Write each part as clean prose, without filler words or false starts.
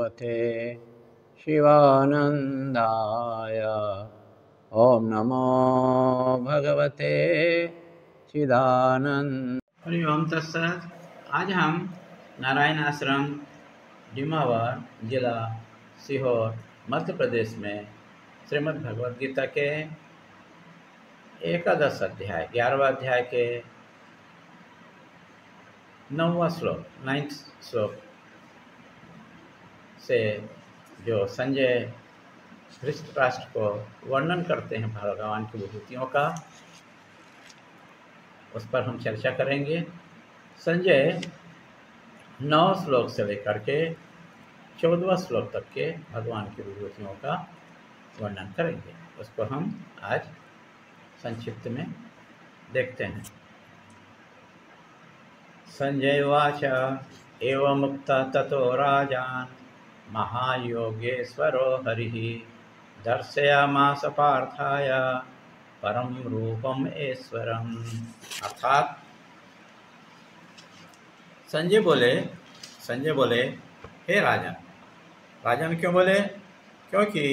भगवते शिवानंदाय। ओम नमो भगवते चिदानंद। हरि ओम तत्सत। आज हम नारायण आश्रम डिमावर जिला सीहोर मध्य प्रदेश में श्रीमद् भगवद गीता के एकादश अध्याय 11वां अध्याय के 9वां श्लोक 9th श्लोक से जो संजय धृतराष्ट्र को वर्णन करते हैं भगवान की विभूतियों का, उस पर हम चर्चा करेंगे। संजय 9 श्लोक से लेकर के 14वां श्लोक तक के भगवान की विभूतियों का वर्णन करेंगे। उसको हम आज संक्षिप्त में देखते हैं। संजय उवाच एवमुक्तः ततो राजान महायोगेश्वरो हरिः दर्शयामास पार्थाय परम रूपम ऐश्वरम। अर्थात संजय बोले हे राजन। राजन क्यों बोले? क्योंकि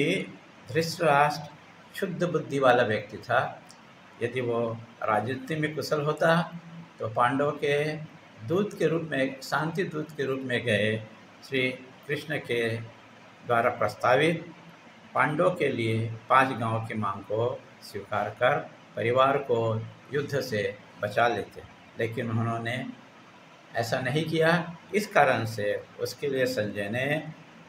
धृतराष्ट्र शुद्ध बुद्धि वाला व्यक्ति था। यदि वो राजनीति में कुशल होता तो पांडवों के दूत के रूप में, शांति दूत के रूप में गए श्री कृष्ण के द्वारा प्रस्तावित पांडवों के लिए 5 गांवों की मांग को स्वीकार कर परिवार को युद्ध से बचा लेते, लेकिन उन्होंने ऐसा नहीं किया। इस कारण से उसके लिए संजय ने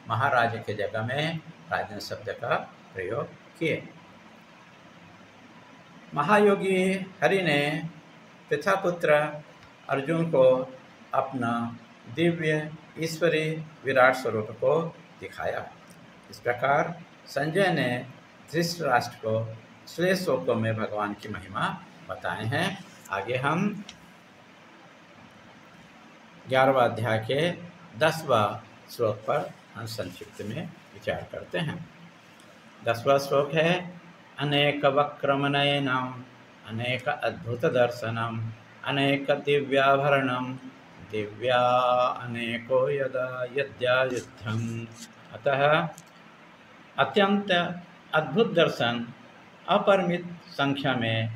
महाराज के जगह में राजन शब्द का प्रयोग किए। महायोगी हरि ने पिता पुत्र अर्जुन को अपना दिव्य ईश्वरीय विराट स्वरूप को दिखाया। इस प्रकार संजय ने धृतराष्ट्र को 6 श्लोकों में भगवान की महिमा बताए हैं। आगे हम 11वां अध्याय के 10वां श्लोक पर हम संक्षिप्त में विचार करते हैं। 10वां श्लोक है अनेक वक्रमनयनम अनेक अद्भुत दर्शनम अनेक दिव्याभरणम दिव्या अनेको यदा यद्यायुद्धम। अतः अत्यंत अद्भुत दर्शन, अपरिमित संख्या में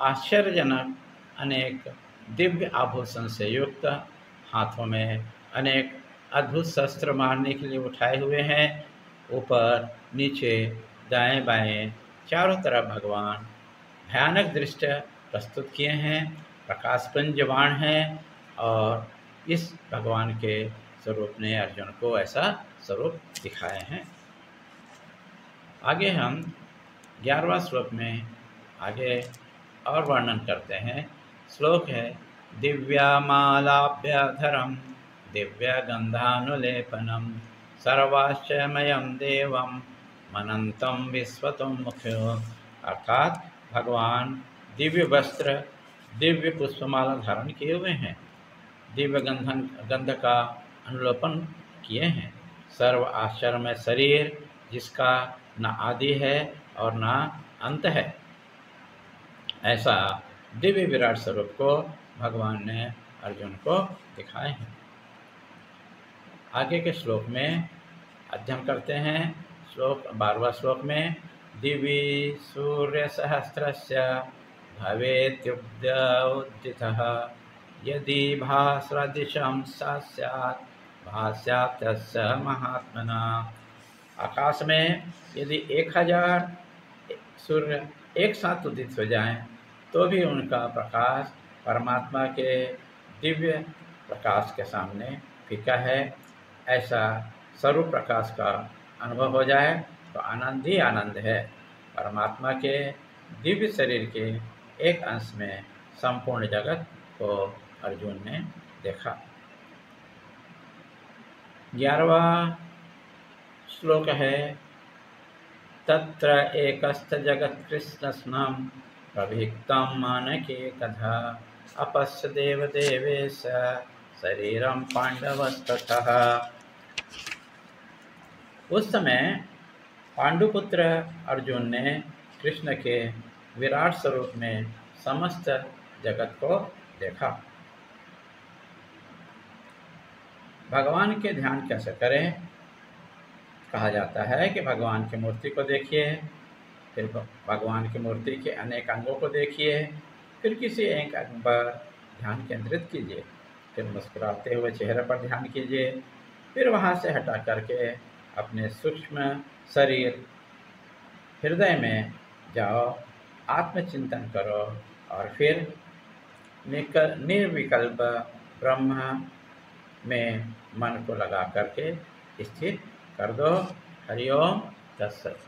आश्चर्यजनक अनेक दिव्य आभूषण से युक्त, हाथों में अनेक अद्भुत शस्त्र मारने के लिए उठाए हुए हैं। ऊपर नीचे दाएं बाएं चारों तरफ भगवान भयानक दृश्य प्रस्तुत किए हैं, प्रकाशपुंज बाण हैं और इस भगवान के स्वरूप ने अर्जुन को ऐसा स्वरूप दिखाए हैं। आगे हम 11वां श्लोक में आगे और वर्णन करते हैं। श्लोक है दिव्यामालाभ्यधरम दिव्यगंधानुलेपनम सर्वाश्चर्यमयं देवम मनंतम विश्वतम मुख्यो। अर्थात भगवान दिव्य वस्त्र, दिव्य पुष्पमाला धारण किए हुए हैं, दिव्य गंध का अनुलोपन किए हैं। सर्व आश्चर्यमय शरीर जिसका न आदि है और न अंत है, ऐसा दिव्य विराट स्वरूप को भगवान ने अर्जुन को दिखाए हैं। आगे के श्लोक में अध्ययन करते हैं। 12वां श्लोक में दिवि सूर्य सहस्रस्य भवेत्युदितः यदि भास्वरदिशं सा स्यात् भास्यात् तस्य महात्मना। आकाश में यदि 1000 सूर्य एक साथ उदित हो जाएं तो भी उनका प्रकाश परमात्मा के दिव्य प्रकाश के सामने फीका है। ऐसा स्वरूप प्रकाश का अनुभव हो जाए तो आनंद ही आनंद है। परमात्मा के दिव्य शरीर के एक अंश में संपूर्ण जगत को अर्जुन ने देखा। 11वां श्लोक है तत्र एकस्थ जगत्कृष्णस्नं प्रभिक्तं मानके कथा अपश्य देवदेवेश शरीरं पांडवस्ततः। उस समय पांडुपुत्र अर्जुन ने कृष्ण के विराट स्वरूप में समस्त जगत को देखा। भगवान के ध्यान कैसे करें? कहा जाता है कि भगवान की मूर्ति को देखिए, फिर भगवान की मूर्ति के अनेक अंगों को देखिए, फिर किसी एक अंग पर ध्यान केंद्रित कीजिए, फिर मुस्कुराते हुए चेहरे पर ध्यान कीजिए, फिर वहाँ से हटा करके अपने सूक्ष्म शरीर हृदय में जाओ, आत्मचिंतन करो और फिर निर्विकल्प ब्रह्म में मन को लगा करके स्थित कर दो। हरिओम तत्सत।